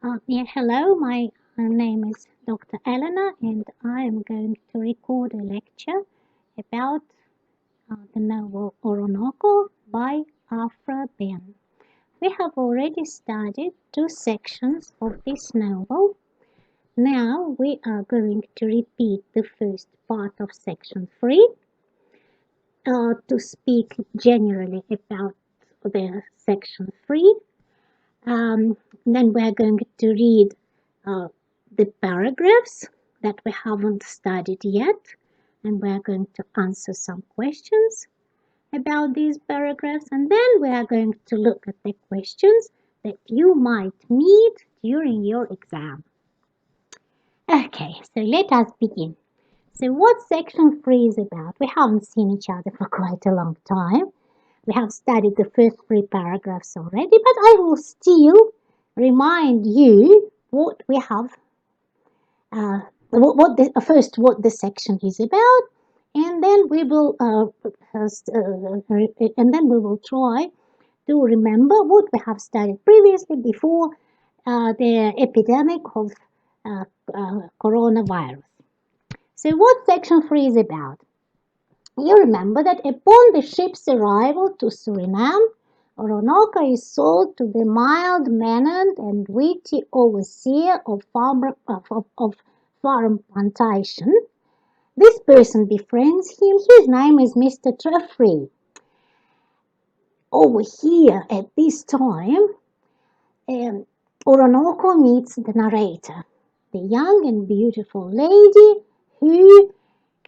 Hello, my name is Dr. Elena, and I am going to record a lecture about the novel Orinoco by Afra Ben. We have already studied two sections of this novel. Now we are going to repeat the first part of section 3 to speak generally about the section 3. Then we are going to read uh, the paragraphs that we haven't studied yet, and we are going to answer some questions about these paragraphs, and then we are going to look at the questions that you might meet during your exam. Okay, so let us begin. So what section 3 is about? We haven't seen each other for quite a long time. We have studied the first 3 paragraphs already, but I will still remind you what we have what the section is about, and then we will try to remember what we have studied previously before the epidemic of coronavirus. So what section 3 is about? You remember that upon the ship's arrival to Suriname, Orinoco is sold to the mild-mannered and witty overseer of farm plantation. This person befriends him. His name is Mr. Treffry. Over here at this time, Orinoco meets the narrator, the young and beautiful lady who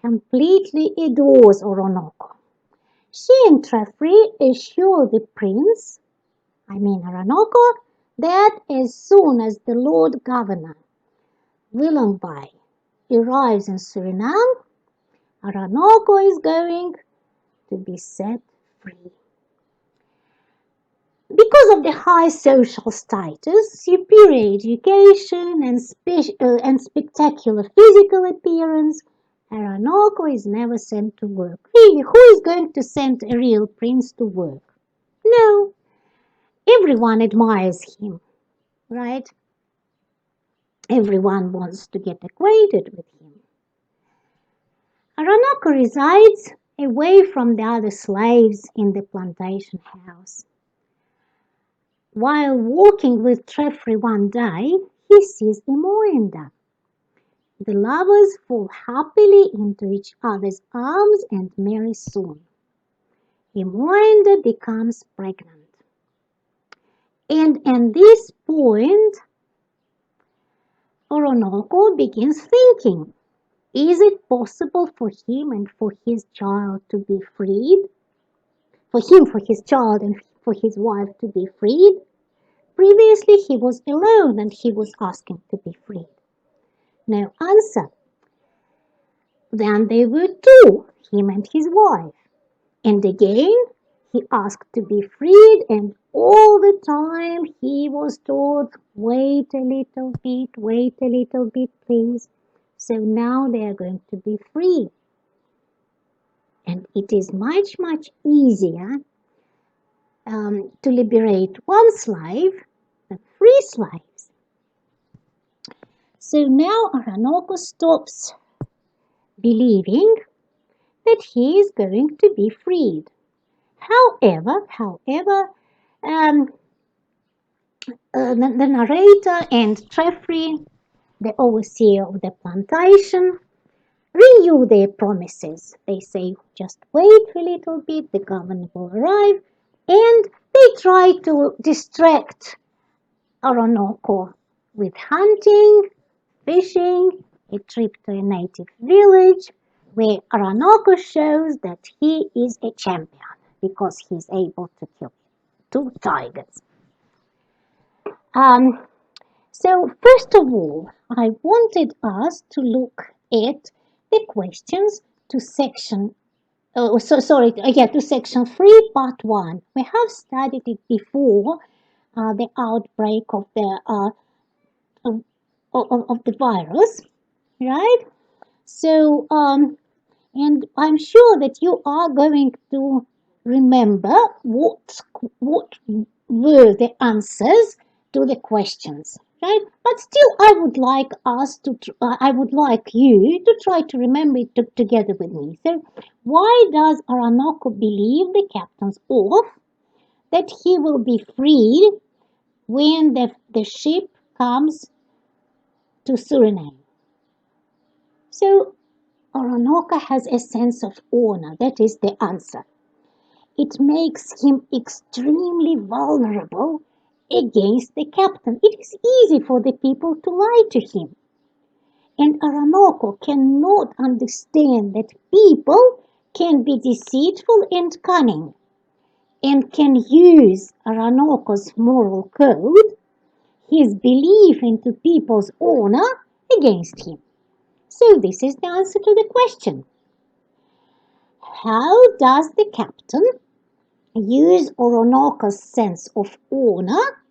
completely adores Orinoco. She and Treffry assure the prince, Orinoco, that as soon as the Lord Governor, Willonby, arrives in Suriname, Orinoco is going to be set free. Because of the high social status, superior education, and spectacular physical appearance, Orinoco is never sent to work. Really, who is going to send a real prince to work? No, everyone admires him, right? Everyone wants to get acquainted with him. Orinoco resides away from the other slaves in the plantation house. While walking with Treffry one day, he sees Imoenda. The lovers fall happily into each other's arms and marry soon. Imoenda becomes pregnant. And at this point, Orinoco begins thinking, is it possible for him and for his child to be freed? For him, for his child, and for his wife to be freed? Previously, he was alone and he was asking to be freed. No answer. Then they were two, him and his wife. And again, he asked to be freed, and all the time he was told, wait a little bit, please. So now they are going to be free. And it is much, much easier to liberate one slave than 3 slaves. So now Orinoco stops believing that he is going to be freed. However, the narrator and Treffry, the overseer of the plantation, renew their promises. They say, just wait a little bit, the governor will arrive, and they try to distract Orinoco with hunting, fishing, a trip to a native village, where Orinoco shows that he is a champion because he's able to kill 2 tigers. So first of all, I wanted us to look at the questions to section to section 3, part 1. We have studied it before the outbreak of the virus, right? So, and I'm sure that you are going to remember what were the answers to the questions, right? But still, I would like you to try to remember it together with me. So, why does Orinoco believe the captain's oath that he will be freed when the ship comes to Suriname? So, Orinoco has a sense of honor. That is the answer. It makes him extremely vulnerable against the captain. It is easy for the people to lie to him. And Orinoco cannot understand that people can be deceitful and cunning and can use Orinoco's moral code, his belief into people's honor, against him. So this is the answer to the question. How does the captain use Orinoco's sense of honor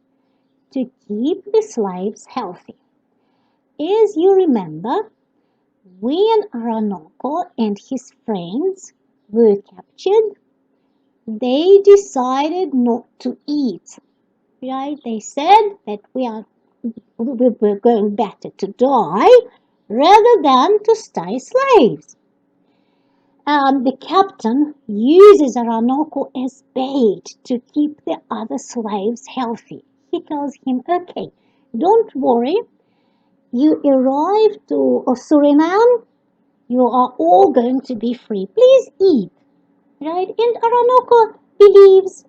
to keep the slaves healthy? As you remember, when Orinoco and his friends were captured, they decided not to eat. Right? They said that we were going better to die rather than to stay slaves. The captain uses Orinoco as bait to keep the other slaves healthy. He tells him, okay, don't worry, you arrive to Suriname, you are all going to be free. Please eat. Right? And Orinoco believes,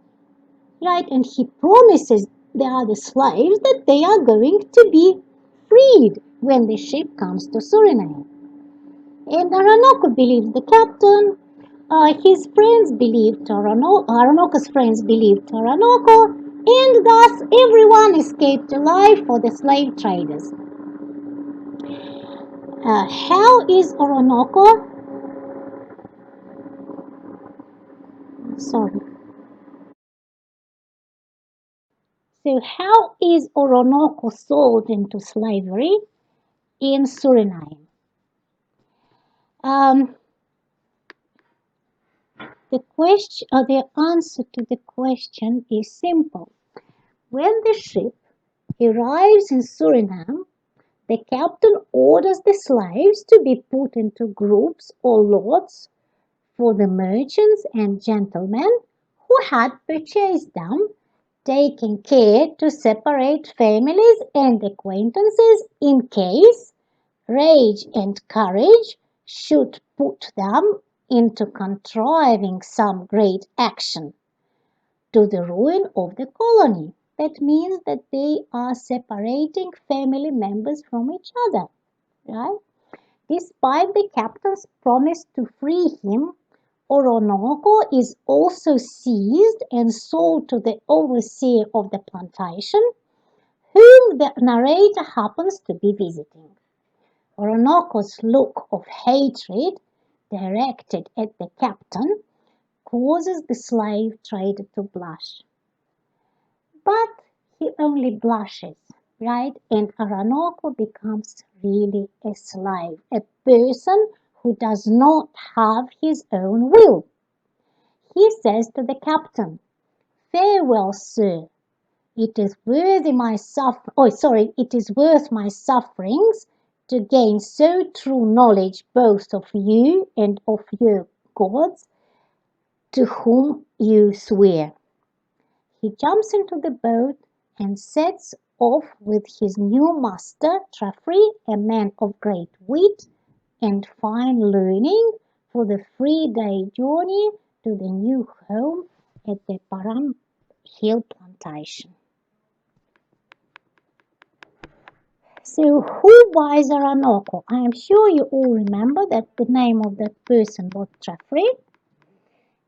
right? And he promises the other slaves that they are going to be freed when the ship comes to Suriname. And Orinoco believes the captain. His friends believed Orinoco's friends believed Orinoco, and thus everyone escaped alive for the slave traders. How is Orinoco? Sorry. So, how is Orinoco sold into slavery in Suriname? Um, the answer to the question is simple. When the ship arrives in Suriname, the captain orders the slaves to be put into groups or lots for the merchants and gentlemen who had purchased them, taking care to separate families and acquaintances in case rage and courage should put them into contriving some great action to the ruin of the colony. That means that they are separating family members from each other, right? Despite the captain's promise to free him, Orinoco is also seized and sold to the overseer of the plantation, whom the narrator happens to be visiting. Orinoco's look of hatred directed at the captain causes the slave trader to blush. But he only blushes, right? And Orinoco becomes really a slave, a person who does not have his own will. He says to the captain, "Farewell, sir. It is worth my sufferings to gain so true knowledge both of you and of your gods to whom you swear." He jumps into the boat and sets off with his new master, Treffry, a man of great wit and fine learning, for the 3-day journey to the new home at the Param Hill plantation. So, who buys Orinoco? I am sure you all remember that the name of that person was Treffry,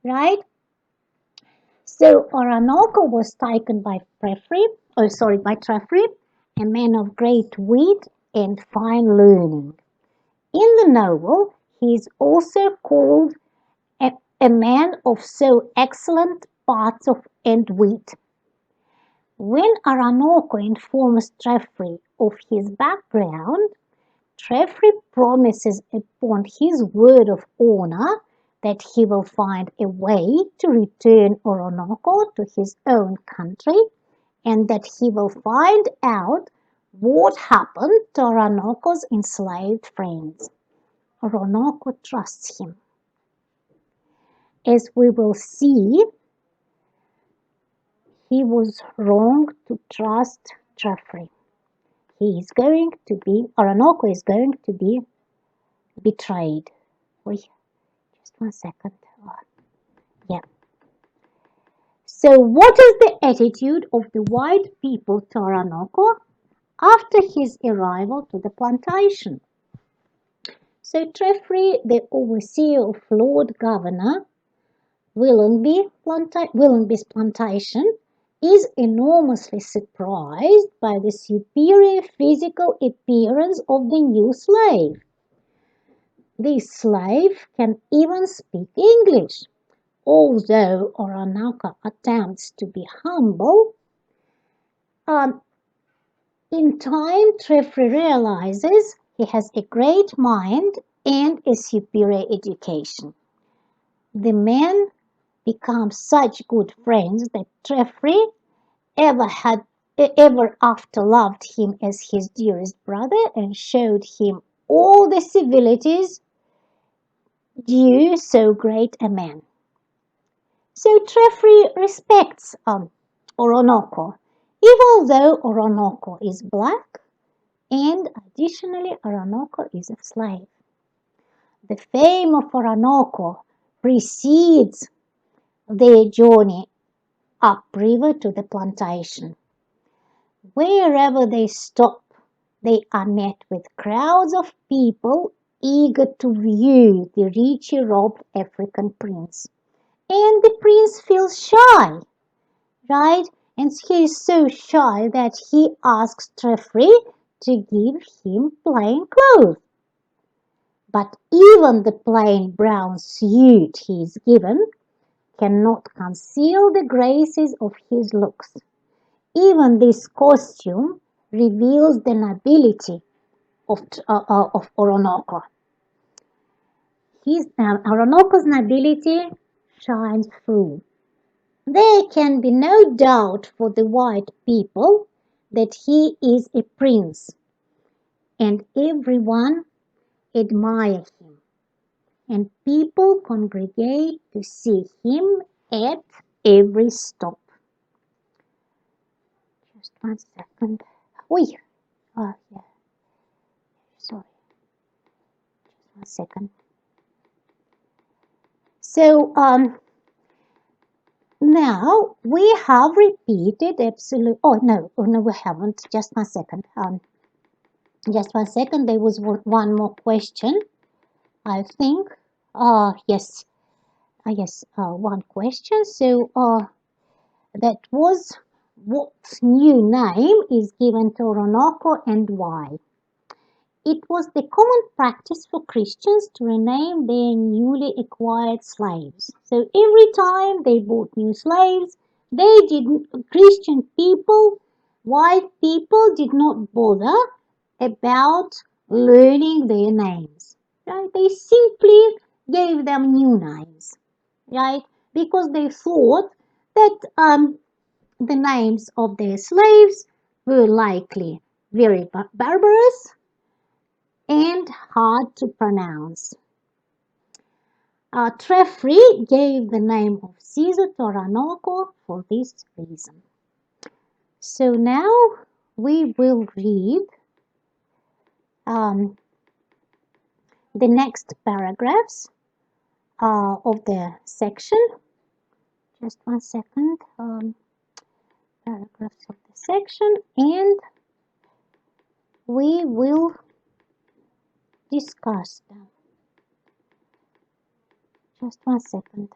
right? So Orinoco was taken by Treffry, a man of great wit and fine learning. In the novel, he is also called a man of so excellent parts and wit. When Orinoco informs Treffry of his background, Treffry promises upon his word of honor that he will find a way to return Orinoco to his own country and that he will find out What happened to Orinoco's enslaved friends? Orinoco trusts him. As we will see, he was wrong to trust Geoffrey. Orinoco is going to be betrayed. Wait, just 1 second. Yeah. So what is the attitude of the white people to Orinoco after his arrival to the plantation? So Geoffrey, the overseer of Lord Governor Willoughby's plantation, is enormously surprised by the superior physical appearance of the new slave. This slave can even speak English. Although Orinoco attempts to be humble, in time Geoffrey realizes he has a great mind and a superior education. The men become such good friends that Geoffrey ever after loved him as his dearest brother and showed him all the civilities due so great a man. So Geoffrey respects Orinoco, even though Orinoco is black and additionally Orinoco is a slave. The fame of Orinoco precedes their journey upriver to the plantation. Wherever they stop, they are met with crowds of people eager to view the richly robed African prince. And the prince feels shy, right? And he is so shy that he asks Geoffrey to give him plain clothes. But even the plain brown suit he is given cannot conceal the graces of his looks. Even this costume reveals the nobility of Orinoco. Orinoco's nobility shines through. There can be no doubt for the white people that he is a prince, and everyone admires him, and people congregate to see him at every stop. Just 1 second. Yeah. Sorry. Just 1 second. So, now we have repeated no, we haven't. Just 1 second. Just 1 second. There was one more question, I think. Yes. One question. So, that was what new name is given to Orinoco and why? It was the common practice for Christians to rename their newly acquired slaves. So every time they bought new slaves, Christian people, white people did not bother about learning their names. Right? They simply gave them new names, right? Because they thought that the names of their slaves were likely very barbarous and hard to pronounce. Geoffrey gave the name of Caesar to Orinoco for this reason. So now we will read the next paragraphs of the section. Just 1 second. Paragraphs of the section, and we will discuss them. Just 1 second.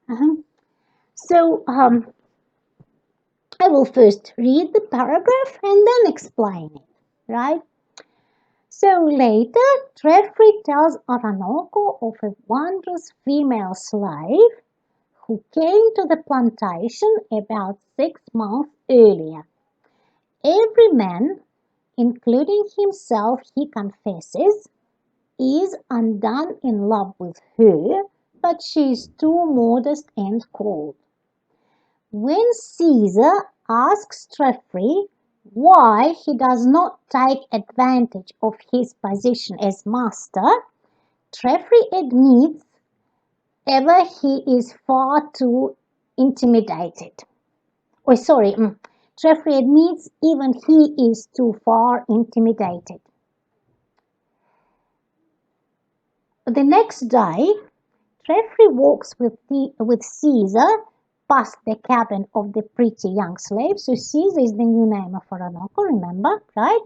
Yeah. So I will first read the paragraph and then explain it, right? So later, Geoffrey tells Orinoco of a wondrous female slave who came to the plantation about 6 months earlier. Every man, including himself, he confesses, is undone in love with her, but she is too modest and cold. When Caesar asks Geoffrey why he does not take advantage of his position as master, Geoffrey admits ever he is far too intimidated. Geoffrey admits even he is too far intimidated. The next day, Geoffrey walks with Caesar past the cabin of the pretty young slave. So Caesar is the new name of Orinoco, remember, right?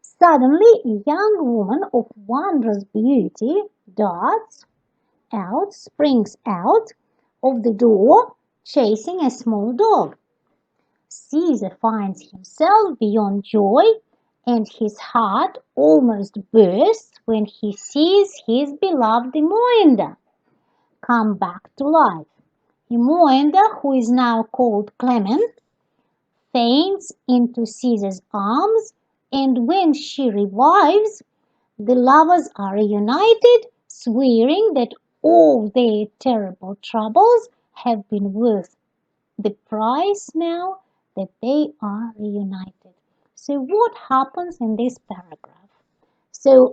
Suddenly, a young woman of wondrous beauty springs out of the door, chasing a small dog. Caesar finds himself beyond joy, and his heart almost bursts when he sees his beloved Imoenda come back to life. Imoenda, who is now called Clement, faints into Caesar's arms, and when she revives, the lovers are reunited, swearing that all their terrible troubles have been worth the price now that they are reunited. So what happens in this paragraph? So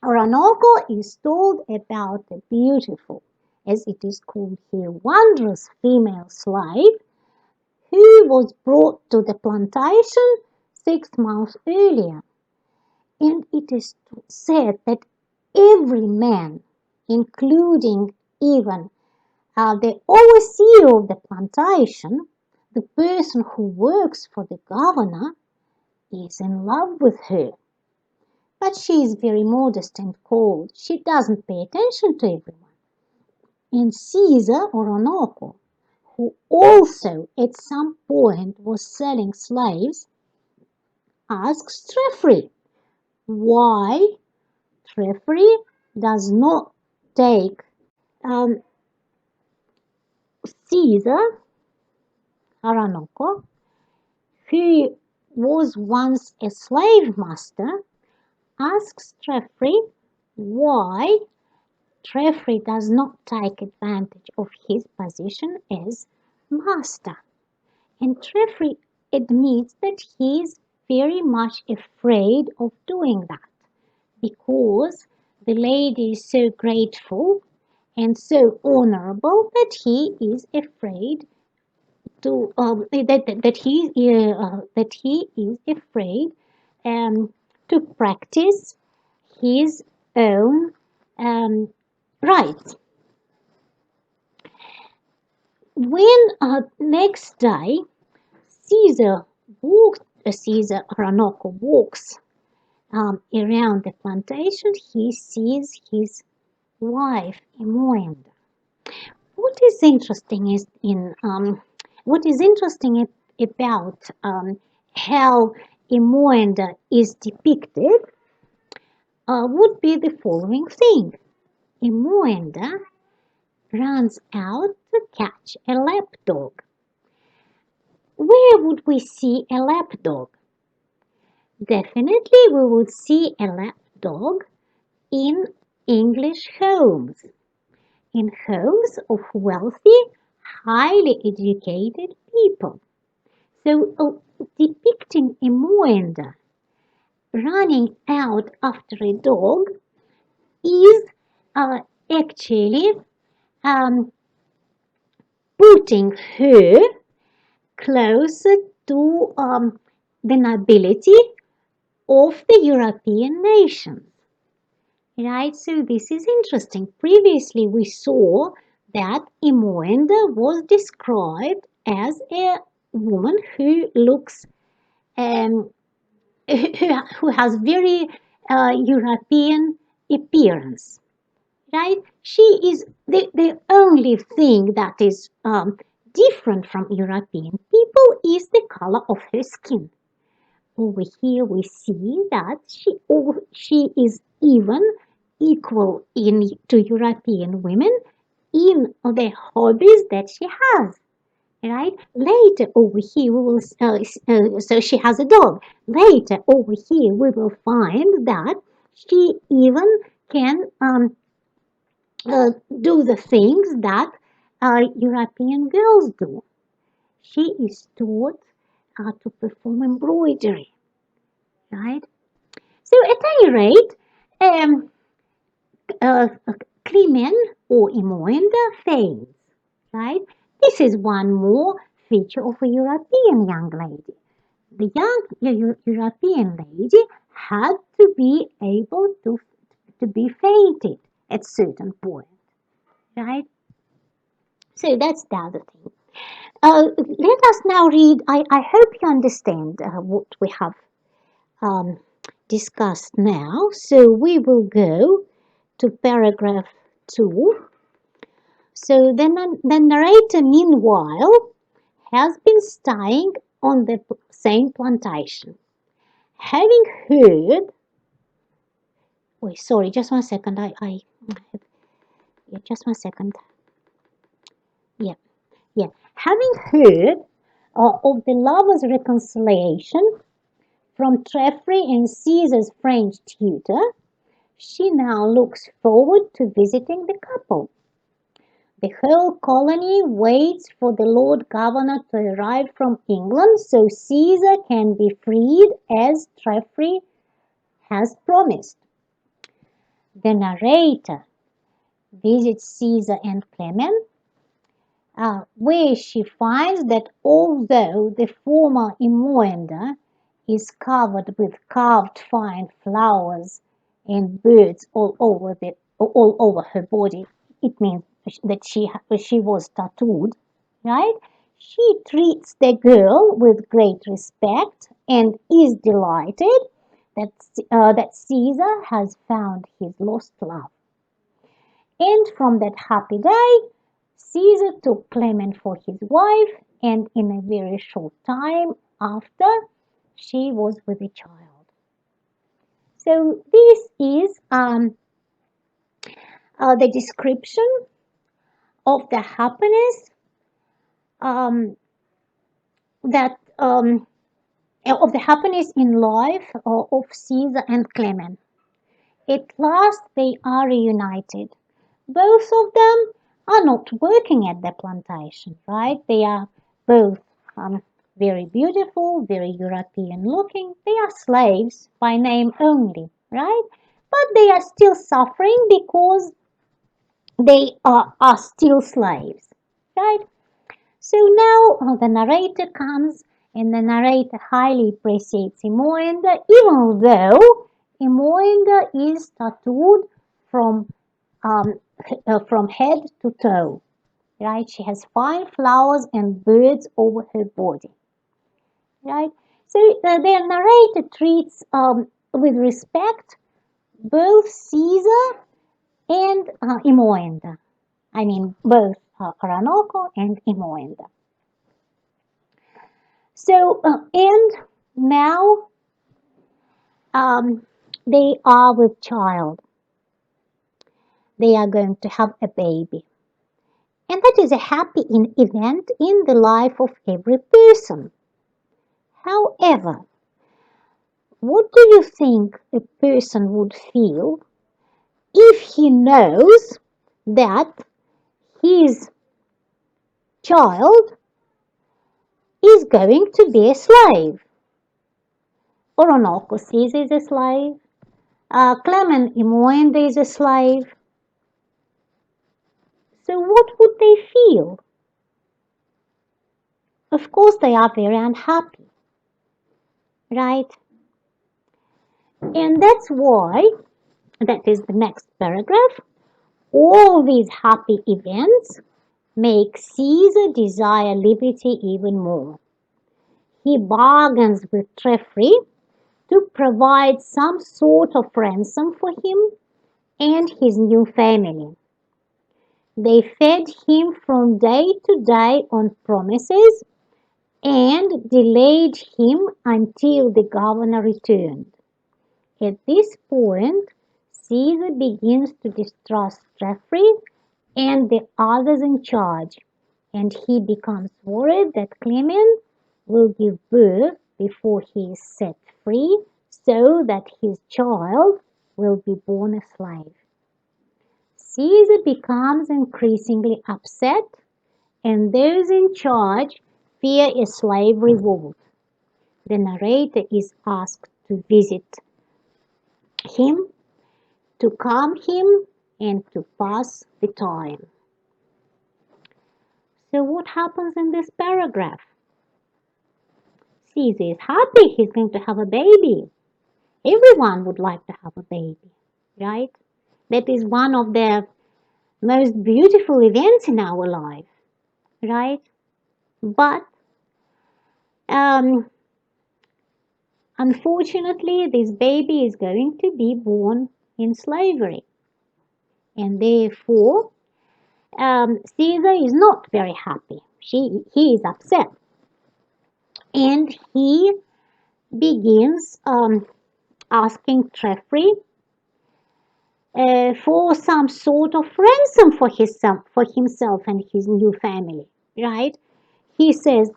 Orinoco is told about a beautiful, as it is called here, wondrous female slave who was brought to the plantation 6 months earlier. And it is said that every man, including even the overseer of the plantation, the person who works for the governor, is in love with her. But she is very modest and cold. She doesn't pay attention to everyone. And Caesar Orinoco, who also at some point was selling slaves, asks Geoffrey why Geoffrey does not take um, Caesar Orinoco, who was once a slave master, asks Geoffrey why Geoffrey does not take advantage of his position as master. And Geoffrey admits that he is very much afraid of doing that because the lady is so grateful and so honorable that he is afraid to that he is afraid to practice his own rights. When next day Caesar Orinoco walks around the plantation, he sees his wife Imoenda. What is interesting is about how Imoenda is depicted would be the following thing. Imoenda runs out to catch a lapdog. Where would we see a lapdog? Definitely we would see a lapdog in English homes, in homes of wealthy, highly educated people. So depicting Imoenda running out after a dog is actually um, putting her closer to the nobility of the European nations. Right, so this is interesting. Previously, we saw that Imoenda was described as a woman who looks, um, who has very European appearance. Right? She is the only thing that is different from European people is the color of her skin. Over here we see that she is even equal to European women in the hobbies that she has. Right? Later over here we will so she has a dog. Later over here we will find that she even can do the things that European girls do. She is taught to perform embroidery, right? So at any rate, um, Clement or Imoenda fades, right? This is one more feature of a European young lady. The young European lady had to be able to be fated at certain point, right? So that's the other thing. Let us now read. I hope you understand what we have um, discussed now. So we will go to paragraph 2. So the narrator, meanwhile, has been staying on the same plantation. Having heard, wait, sorry, just one second. Yeah, just one second. Yeah, yeah. Having heard of the lovers' reconciliation from Treffry and Caesar's French tutor, she now looks forward to visiting the couple. The whole colony waits for the Lord Governor to arrive from England so Caesar can be freed as Treffry has promised. The narrator visits Caesar and Clement, where she finds that although the former Imoenda is covered with carved fine flowers and birds all over her body, it means that she was tattooed, right? She treats the girl with great respect and is delighted that Caesar has found his lost love. And from that happy day, Caesar took Clement for his wife, and in a very short time after, she was with a child. So this is the description of the happiness um, that of the happiness in life of Caesar and Clement. At last they are reunited. Both of them are not working at the plantation, right? They are both very beautiful, very European looking. They are slaves by name only, right? But they are still suffering because they are still slaves, right? So now the narrator comes and the narrator highly appreciates Imoenda, even though Imoenda is tattooed from from head to toe, right? She has fine flowers and birds over her body, right? So the narrator treats with respect both Caesar and Imoenda. I mean, both Orinoco and Imoenda. So, and now they are with child. They are going to have a baby. And that is a happy event in the life of every person. However, what do you think a person would feel if he knows that his child is going to be a slave? Orinoco sees is a slave. Clement Imoende is a slave. So what would they feel? Of course, they are very unhappy, right? And that's why, that is the next paragraph, all these happy events make Caesar desire liberty even more. He bargains with Treffry to provide some sort of ransom for him and his new family. They fed him from day to day on promises and delayed him until the governor returned. At this point, Caesar begins to distrust Geoffrey and the others in charge, and he becomes worried that Clement will give birth before he is set free, so that his child will be born a slave. Caesar becomes increasingly upset and those in charge fear a slave revolt. The narrator is asked to visit him, to calm him, and to pass the time. So what happens in this paragraph? Caesar is happy he's going to have a baby. Everyone would like to have a baby, right? That is one of the most beautiful events in our life, right? But um, unfortunately, this baby is going to be born in slavery, and therefore Caesar is not very happy. He is upset, and he begins asking Treffry for some sort of ransom for himself and his new family, right? He says,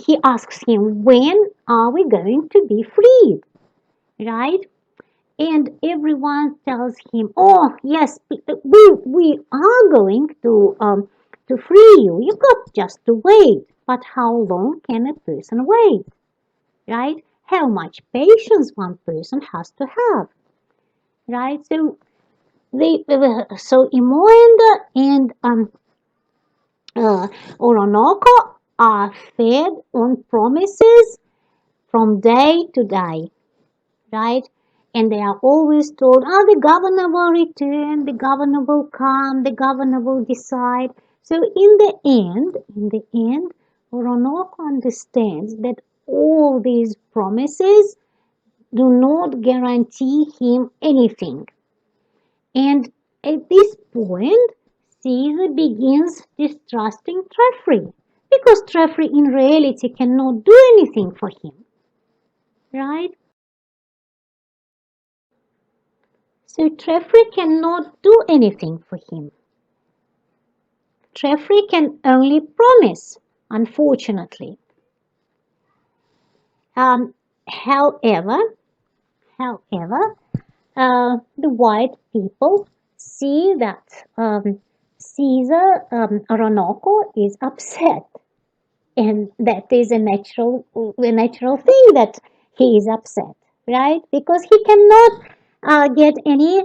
he asks him, when are we going to be freed, right? And everyone tells him, oh yes, we are going to free you. You got just to wait. But how long can a person wait, right? How much patience one person has to have, right? So Imoenda and Orinoco are fed on promises from day to day, right? And they are always told, the governor will return, the governor will come, the governor will decide. So in the end, Orinoco understands that all these promises do not guarantee him anything. And at this point, Caesar begins distrusting Treffry because Treffry in reality cannot do anything for him, right? So Treffry cannot do anything for him. Treffry can only promise, unfortunately. Um, however, the white people see that Caesar Orinoco is upset, and that is a natural thing that he is upset, right? Because he cannot get any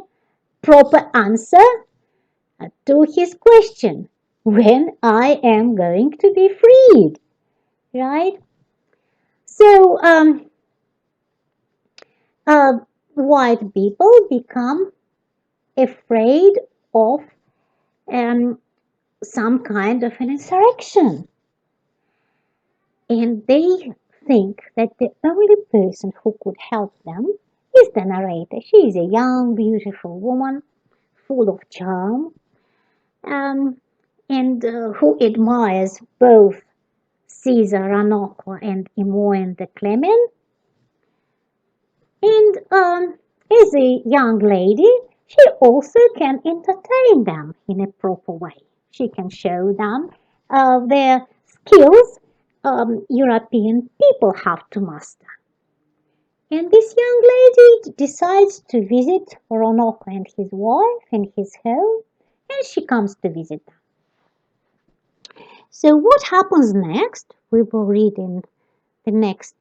proper answer to his question, when I am going to be freed, right? So uh, white people become afraid of um, some kind of an insurrection, and they think that the only person who could help them is the narrator. She is a young, beautiful woman, full of charm, um, and who admires both Caesar Ranocco and Imoen the Clement. And as a young lady, she also can entertain them in a proper way. She can show them their skills European people have to master. And this young lady decides to visit Orinoco and his wife in his home, and she comes to visit them. So what happens next? We will read in the next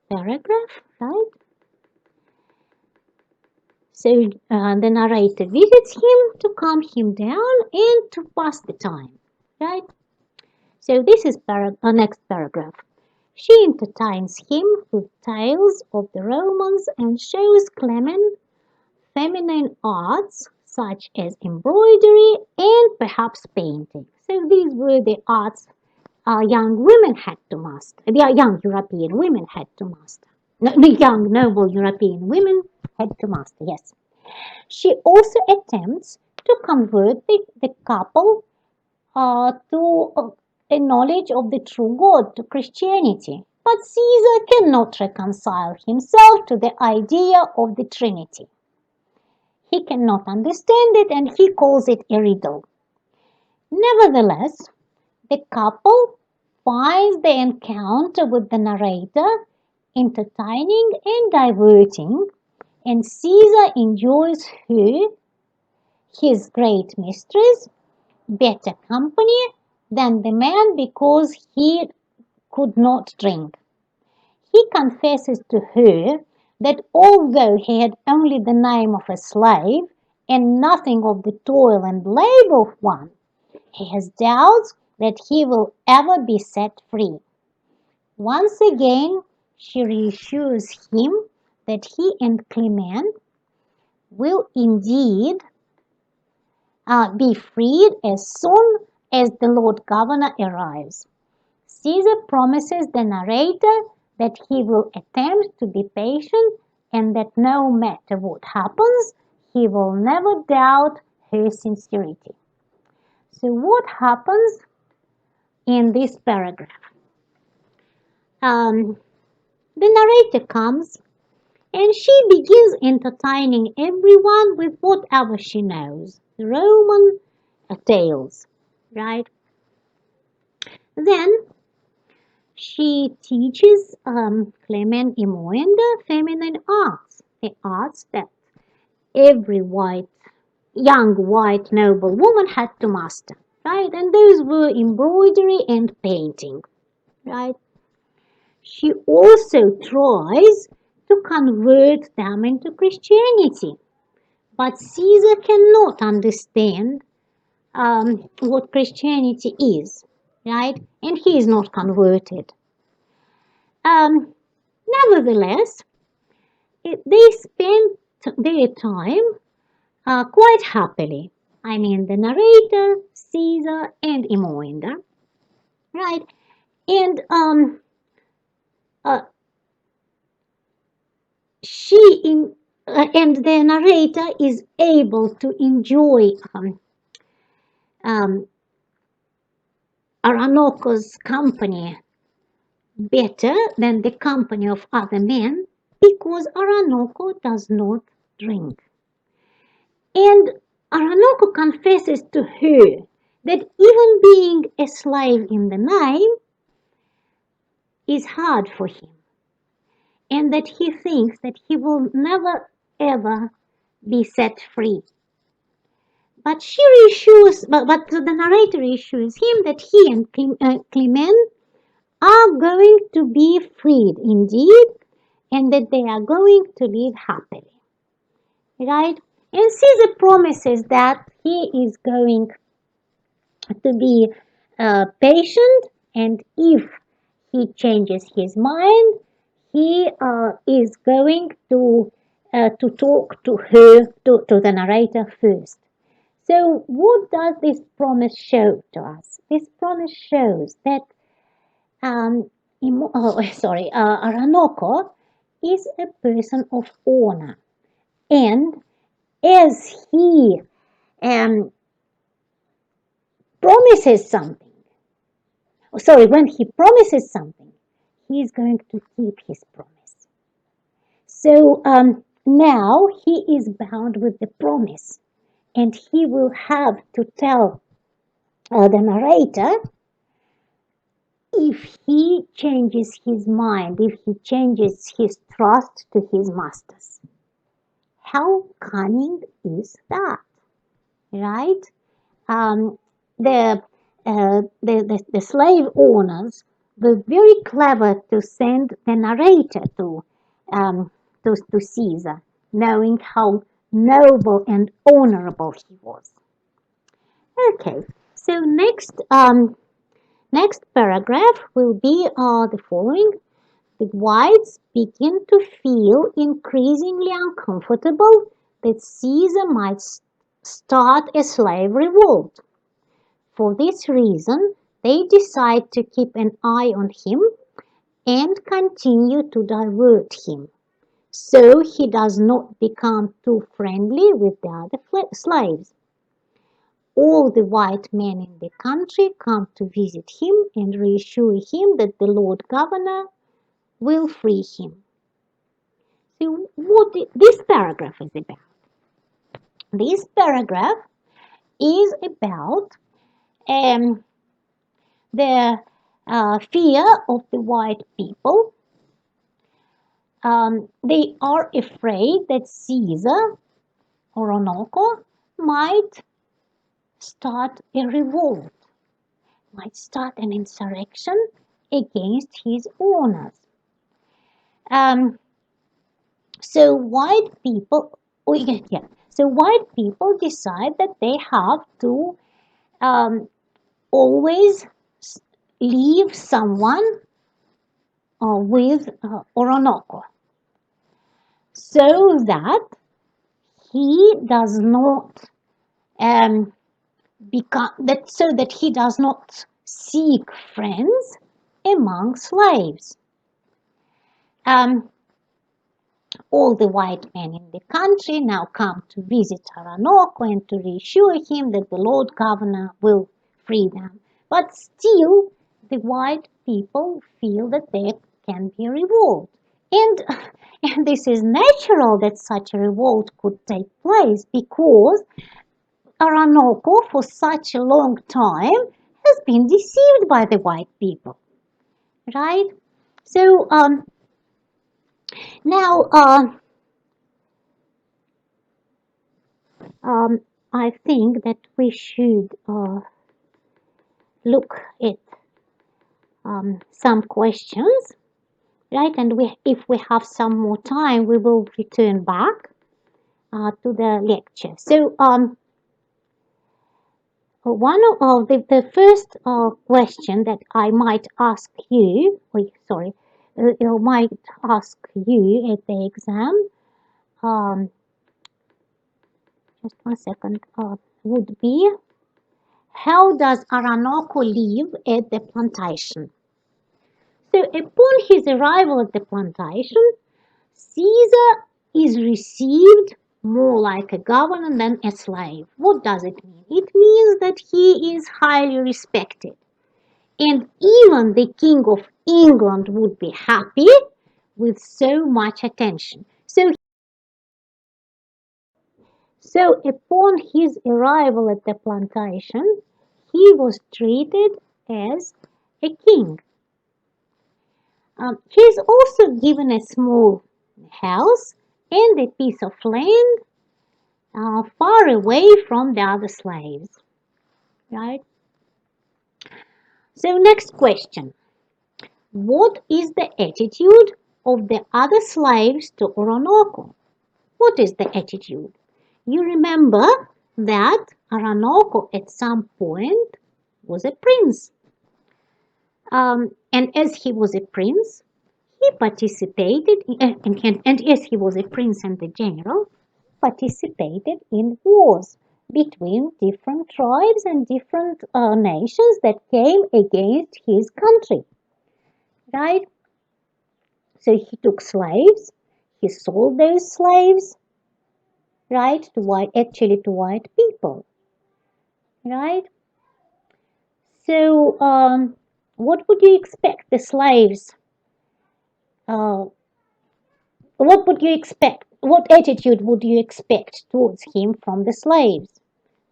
paragraph, right? So the narrator visits him to calm him down and to pass the time, right? So this is next paragraph. She entertains him with tales of the Romans and shows Clement feminine arts such as embroidery and perhaps painting. So these were the arts young women had to master. The young European women had to master. No, the young noble European women had to master, yes. She also attempts to convert the couple to a knowledge of the true God, to Christianity. But Caesar cannot reconcile himself to the idea of the Trinity. He cannot understand it, and he calls it a riddle. Nevertheless, the couple finds the encounter with the narrator entertaining and diverting, and Caesar enjoys her, his great mistress, better company than the man because he could not drink. He confesses to her that although he had only the name of a slave and nothing of the toil and labor of one, he has doubts that he will ever be set free. Once again, she reassures him that he and Clement will indeed be freed as soon as the Lord Governor arrives. Caesar promises the narrator that he will attempt to be patient and that no matter what happens, he will never doubt her sincerity. So, what happens in this paragraph? Um, the narrator comes and she begins entertaining everyone with whatever she knows, the Roman tales, right? Then she teaches Clement Imoenda feminine arts, the arts that every young white noble woman had to master, right? And those were embroidery and painting, right? She also tries to convert them into Christianity, but Caesar cannot understand what Christianity is, right? And he is not converted. Um, Nevertheless, they spend their time quite happily. I mean, the narrator, Caesar, and Imoenda, right? And uh, she in and the narrator is able to enjoy um, Orinoco's company better than the company of other men because Orinoco does not drink. And Orinoco confesses to her that even being a slave in the name is hard for him and that he thinks that he will never ever be set free. But but the narrator assures him that he and Clement are going to be freed indeed and that they are going to live happily. Right? And Caesar promises that he is going to be patient, and if he changes his mind, he is going to talk to her, to the narrator first. So, what does this promise show to us? This promise shows that Orinoco is a person of honor, and as he um, promises something, when he promises something, he is going to keep his promise. So now he is bound with the promise, and he will have to tell the narrator if he changes his mind, if he changes his trust to his masters. How cunning is that, right? Um, the, the slave owners were very clever to send the narrator um, to Caesar, knowing how noble and honorable he was. Okay, so next paragraph will be the following. The whites begin to feel increasingly uncomfortable that Caesar might start a slave revolt. For this reason, they decide to keep an eye on him and continue to divert him, so he does not become too friendly with the other slaves. All the white men in the country come to visit him and reassure him that the Lord Governor will free him. So, what this paragraph is about? This paragraph is about um, the fear of the white people. They are afraid that Caesar Orinoco might start a revolt might start an insurrection against his owners. Um, so white people, oh, yeah, so white people decide that they have to um, always leave someone with Orinoco, so that he does not um, become that so that he does not seek friends among slaves. Um, all the white men in the country now come to visit Orinoco and to reassure him that the Lord Governor will free them. But still, the white people feel that there can be a revolt. And, and this is natural that such a revolt could take place because Orinoco for such a long time has been deceived by the white people, right? So now I think that we should look at some questions, right? And if we have some more time, we will return back to the lecture. So one of the first question that I might ask you, might ask you at the exam, um, just one second, would be, how does Orinoco live at the plantation? So upon his arrival at the plantation, Caesar is received more like a governor than a slave. What does it mean? It means that he is highly respected. And even the King of England would be happy with so much attention. So upon his arrival at the plantation, he was treated as a king. He is also given a small house and a piece of land far away from the other slaves. Right? So next question. What is the attitude of the other slaves to Orinoco? What is the attitude? You remember that Orinoco at some point was a prince. And as he was a prince, he participated, and as he was a prince and a general, participated in wars between different tribes and different nations that came against his country, right? So he took slaves, he sold those slaves, right, to white people, right? So what would you expect the slaves? Uh, what would you expect? What attitude would you expect towards him from the slaves?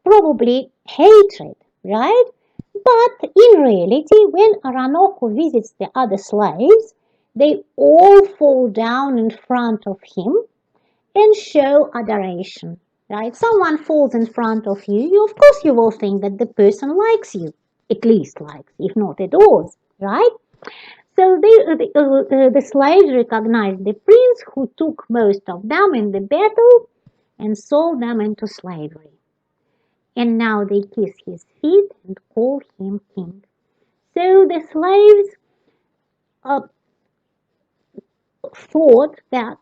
Probably hatred, right? But in reality, when Orinoco visits the other slaves, they all fall down in front of him and show adoration, right? Someone falls in front of you, of course you will think that the person likes you, at least likes, if not adores, right? So the slaves recognized the prince who took most of them in the battle and sold them into slavery. And now they kiss his feet and call him king. So the slaves uh, thought that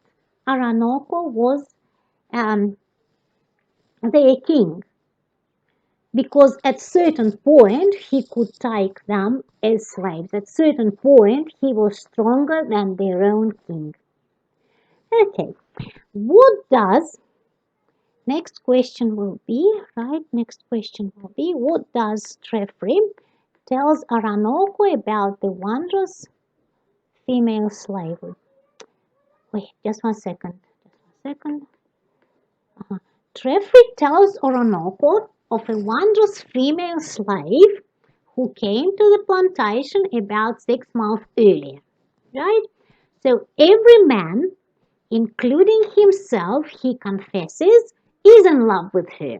Orinoco was um, their king because at certain point he could take them as slaves. At certain point he was stronger than their own king. Okay, what does next question will be, right? Next question will be, what does Treffry tells Orinoco about the wondrous female slavery? Wait, just one second. Just one second. Treffry tells Orinoco of a wondrous female slave who came to the plantation about 6 months earlier. Right? So every man, including himself, he confesses, is in love with her.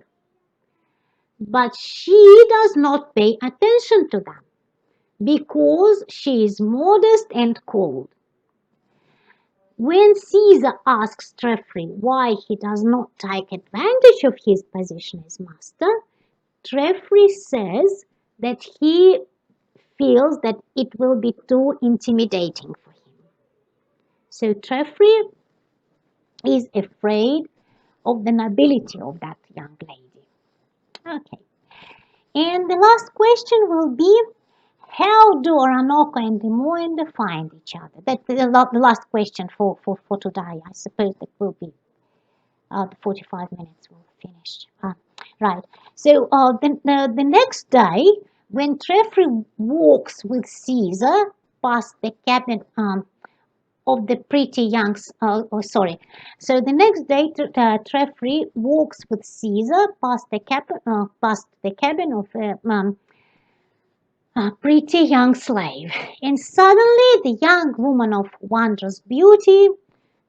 But she does not pay attention to them. because she is modest and cold. When Caesar asks Geoffrey why he does not take advantage of his position as master, Geoffrey says that he feels that it will be too intimidating for him. So Geoffrey is afraid of the nobility of that young lady. Okay. And the last question will be, how do Orinoco and Moenda find each other? That's the last question for today. I suppose that will be the 45 minutes will finish. Right. So the next day, when Geoffrey walks with Caesar past the cabin of the pretty young, so the next day, Geoffrey walks with Caesar past the cabin of a pretty young slave, and suddenly the young woman of wondrous beauty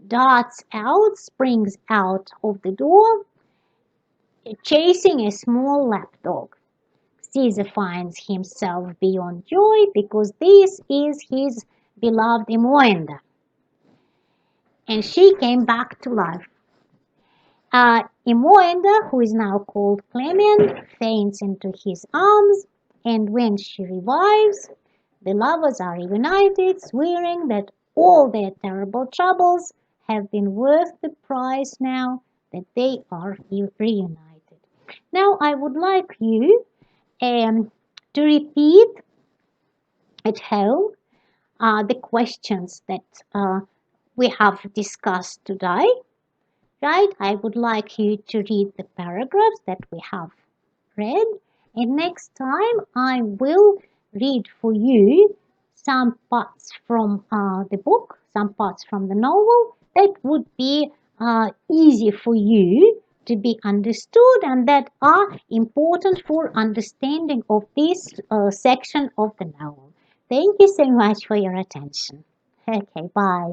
darts out, springs out of the door, chasing a small lapdog. Caesar finds himself beyond joy because this is his beloved Imoenda, and she came back to life. Imoenda, who is now called Clement, faints into his arms, and when she revives, the lovers are reunited, swearing that all their terrible troubles have been worth the price now that they are reunited. Now, I would like you to repeat at home the questions that we have discussed today. Right? I would like you to read the paragraphs that we have read, and next time I will read for you some parts from the book, some parts from the novel that would be easy for you to be understood and that are important for understanding of this section of the novel. Thank you so much for your attention. Okay, bye.